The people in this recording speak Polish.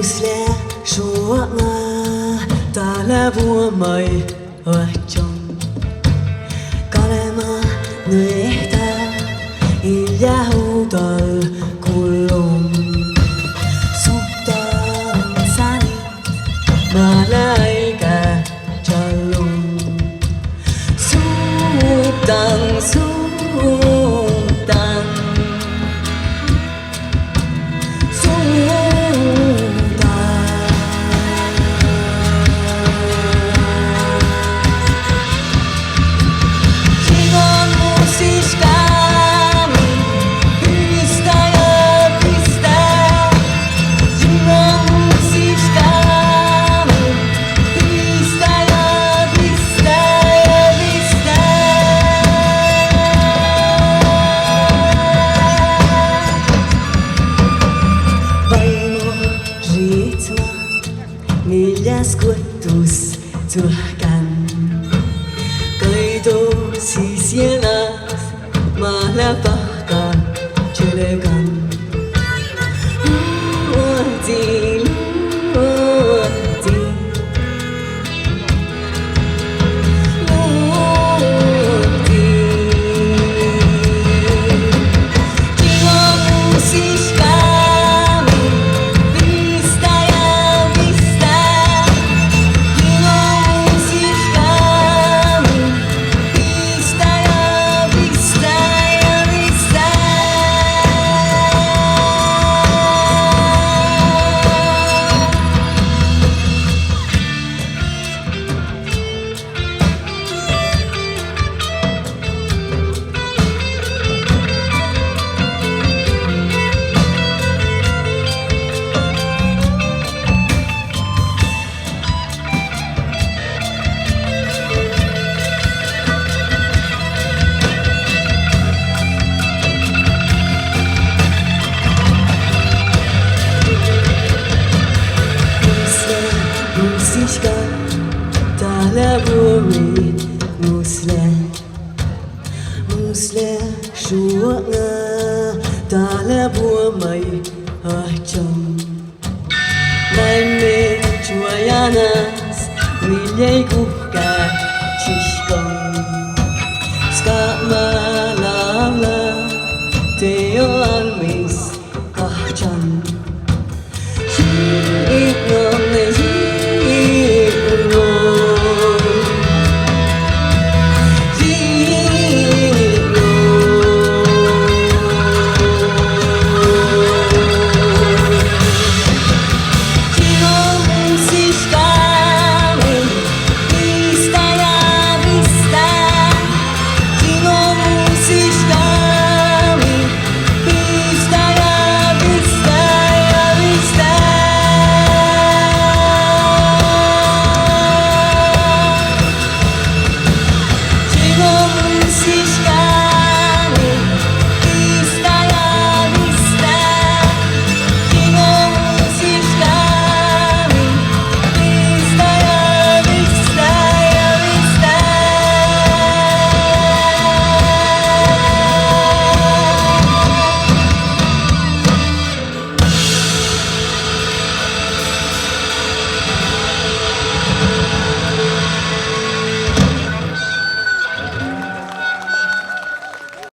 Musle shuwa nga tala bua mai ở trong kalema nuehta ilya hutal kulum subtan sani malaika chalum subtan millas cuentos surcan Kaito si sienas malapaka chelegan Luati luati luati Jiwa musiskami vista ya vista Jiwa musiskami vista ya vista ya vista Musika talaburi musle shua nga talabua mai acham Mai me chuayanas milyay ku